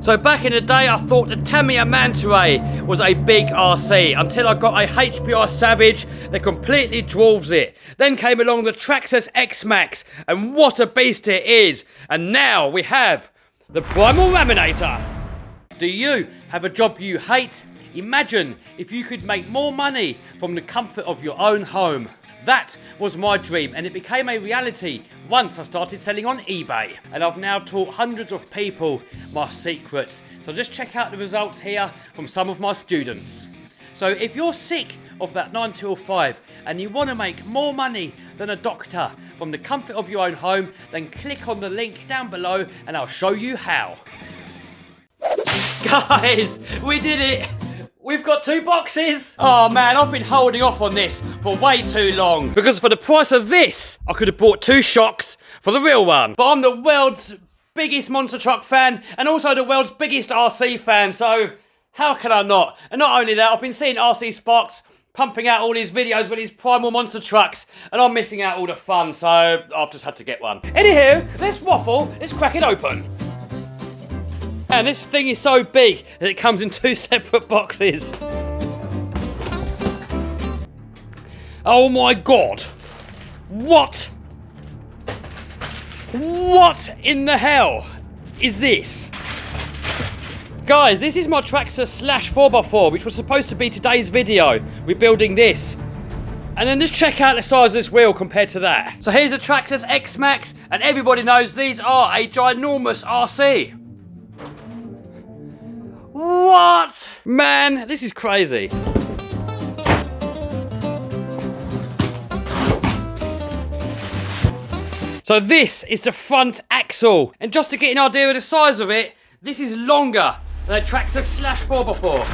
So back in the day, I thought the Tamiya Manta Ray was a big RC until I got a HPI Savage that completely dwarfs it. Then came along the Traxxas X-Max, and what a beast it is. And now we have the Primal Raminator. Do you have a job you hate? Imagine if you could make more money from the comfort of your own home. That was my dream, and it became a reality once I started selling on eBay. And I've now taught hundreds of people my secrets. So just check out the results here from some of my students. So if you're sick of that 9 till 5 and you want to make more money than a doctor from the comfort of your own home, then click on the link down below and I'll show you how. Guys, we did it! We've got 2 boxes! Oh man, I've been holding off on this for way too long. Because for the price of this, I could have bought 2 shocks for the real one. But I'm the world's biggest monster truck fan and also the world's biggest RC fan, so how can I not? And not only that, I've been seeing RC Sparks pumping out all these videos with his primal monster trucks and I'm missing out all the fun, so I've just had to get one. Anywho, let's waffle, let's crack it open. And this thing is so big that it comes in 2 separate boxes. Oh my god. What? What in the hell is this? Guys, this is my Traxxas /4x4, which was supposed to be today's video. We're building this. And then just check out the size of this wheel compared to that. So here's a Traxxas X-Max, and everybody knows these are a ginormous RC. What? Man, this is crazy. So this is the front axle. And just to get an idea of the size of it, this is longer than a Traxxas /4x4.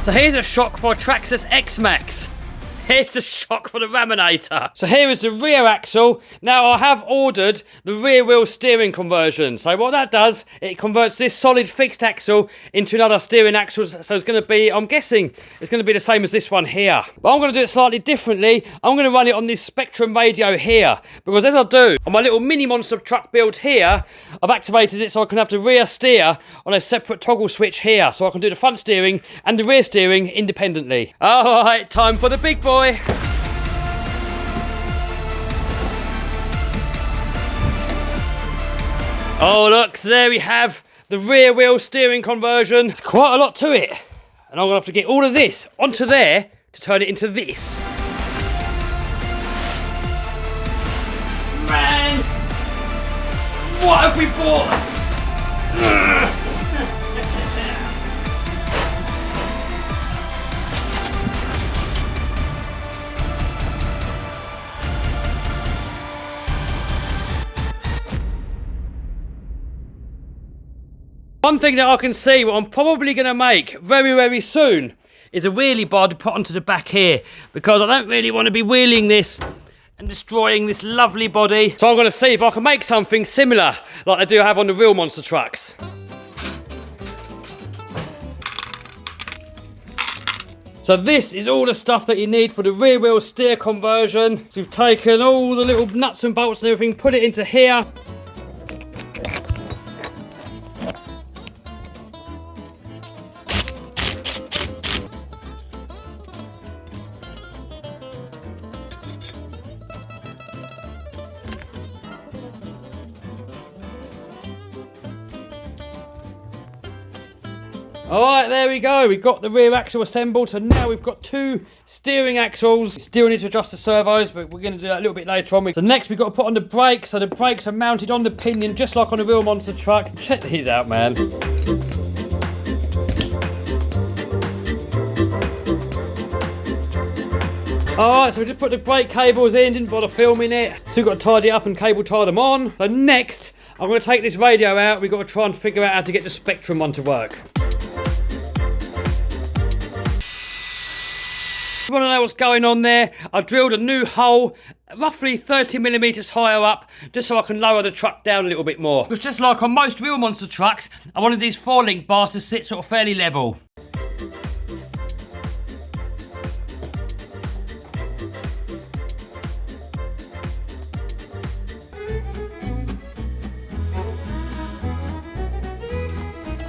So here's a shock for a Traxxas X-Max. Here's the shock for the Raminator. So here is the rear axle. Now I have ordered the rear wheel steering conversion. So what that does, it converts this solid fixed axle into another steering axle. So it's going to be, I'm guessing, it's going to be the same as this one here. But I'm going to do it slightly differently. I'm going to run it on this Spectrum radio here. Because as I do, on my little mini monster truck build here, I've activated it so I can have the rear steer on a separate toggle switch here. So I can do the front steering and the rear steering independently. Alright, time for the big boy. Oh look, so there we have the rear wheel steering conversion. It's quite a lot to it. And I'm going to have to get all of this onto there to turn it into this. Man! What have we bought? One thing that I can see, what I'm probably going to make very, very soon is a wheelie bar to put onto the back here, because I don't really want to be wheeling this and destroying this lovely body. So I'm going to see if I can make something similar like I do have on the real monster trucks. So this is all the stuff that you need for the rear wheel steer conversion. So we've taken all the little nuts and bolts and everything, put it into here. Alright, there we go. We've got the rear axle assembled, so now we've got 2 steering axles. Still need to adjust the servos, but we're going to do that a little bit later on. So next we've got to put on the brakes. So the brakes are mounted on the pinion, just like on a real monster truck. Check these out, man. Alright, so we just put the brake cables in, didn't bother filming it. So we've got to tidy it up and cable tie them on. So next, I'm going to take this radio out. We've got to try and figure out how to get the Spectrum one to work. If you want to know what's going on there, I drilled a new hole roughly 30mm higher up, just so I can lower the truck down a little bit more. Because just like on most real monster trucks, I wanted these 4-link bars to sit sort of fairly level.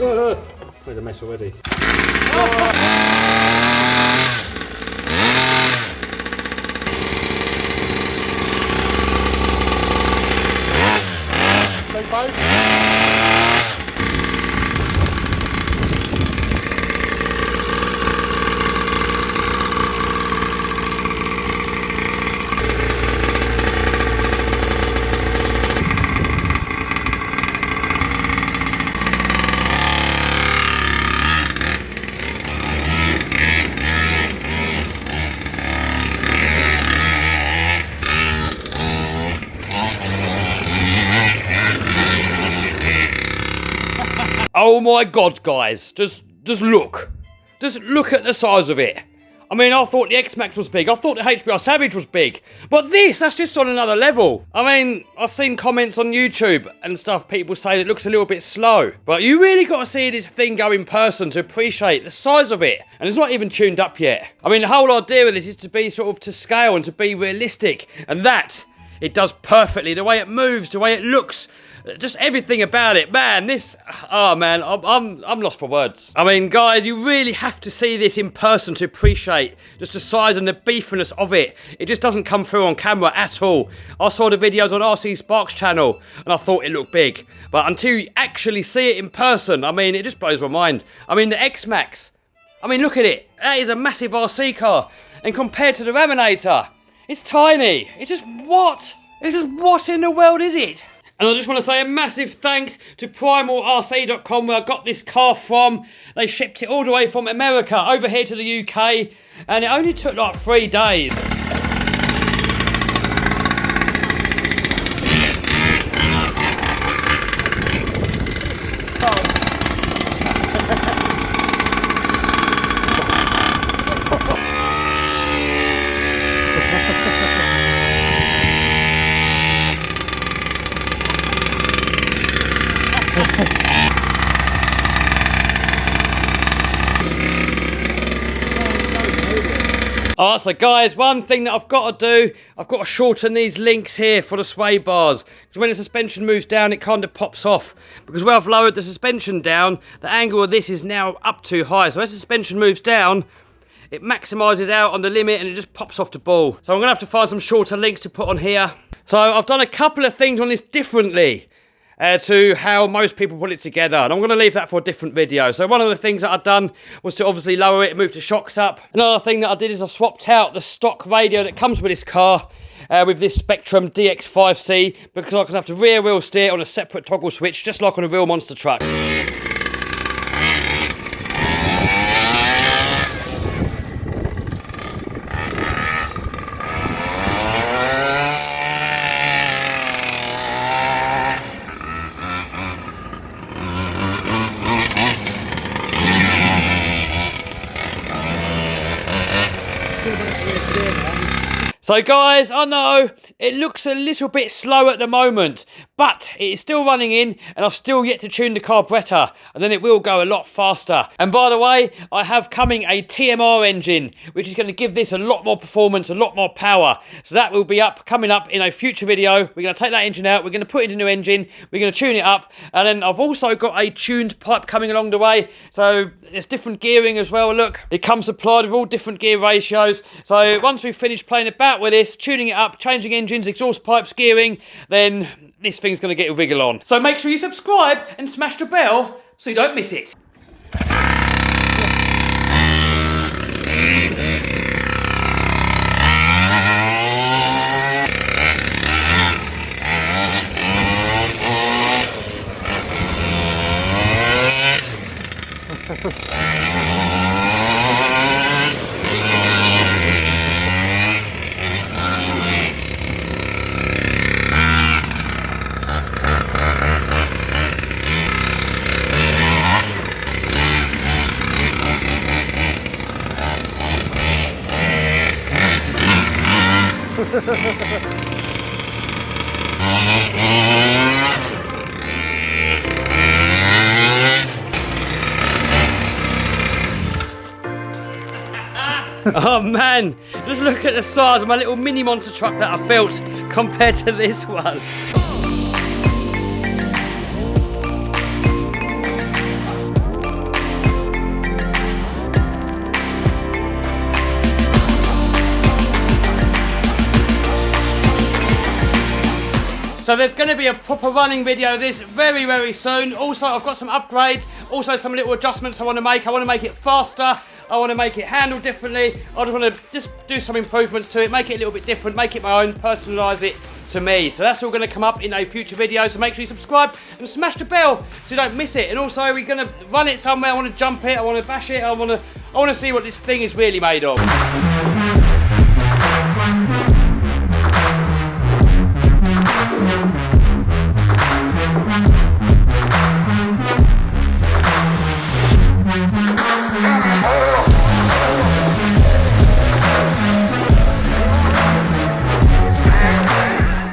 Made a mess already. Oh my god, guys, just look. Just look at the size of it. I mean, I thought the X-Max was big, I thought the HBR Savage was big, but that's just on another level. I mean, I've seen comments on YouTube and stuff, people say it looks a little bit slow, but you really got to see this thing go in person to appreciate the size of it, and it's not even tuned up yet. I mean, the whole idea of this is to be sort of to scale and to be realistic, and that, it does perfectly, the way it moves, the way it looks, just everything about it, man. I'm lost for words. I mean, guys, you really have to see this in person to appreciate just the size and the beefiness of it. It just doesn't come through on camera at all. I saw the videos on RC Sparks channel and I thought it looked big, but until you actually see it in person, I mean, it just blows my mind. I mean, the X-Max, I mean, look at it. That is a massive RC car, and compared to the Raminator, it's tiny. It's just what? It's just what in the world is it? And I just want to say a massive thanks to PrimalRC.com, where I got this car from. They shipped it all the way from America over here to the UK, and it only took like 3 days. Alright, so guys, one thing that I've got to do, I've got to shorten these links here for the sway bars, because when the suspension moves down, it kind of pops off. Because where I've lowered the suspension down, the angle of this is now up too high, so as the suspension moves down, it maximises out on the limit and it just pops off the ball. So I'm going to have to find some shorter links to put on here. So I've done a couple of things on this differently to how most people put it together, and I'm going to leave that for a different video. So one of the things that I've done was to obviously lower it and move the shocks up. Another thing that I did is I swapped out the stock radio that comes with this car with this Spectrum DX5C, because I can have to rear wheel steer on a separate toggle switch, just like on a real monster truck. So guys, I know it looks a little bit slow at the moment, but it is still running in, and I've still yet to tune the carburettor, and then it will go a lot faster. And by the way, I have coming a TMR engine, which is going to give this a lot more performance, a lot more power. So that will be coming up in a future video. We're going to take that engine out, we're going to put in a new engine, we're going to tune it up, and then I've also got a tuned pipe coming along the way. So there's different gearing as well, look. It comes supplied with all different gear ratios. So once we've finished playing about with this, tuning it up, changing engines, exhaust pipes, gearing, then this thing's going to get a wriggle on. So make sure you subscribe and smash the bell so you don't miss it. Oh man, just look at the size of my little mini monster truck that I built compared to this one. So there's going to be a proper running video of this very, very soon. Also, I've got some upgrades, also some little adjustments I want to make. I want to make it faster. I want to make it handle differently. I want to just do some improvements to it, make it a little bit different, make it my own, personalise it to me. So that's all going to come up in a future video. So make sure you subscribe and smash the bell so you don't miss it. And also, we're going to run it somewhere. I want to jump it. I want to bash it. I want to see what this thing is really made of.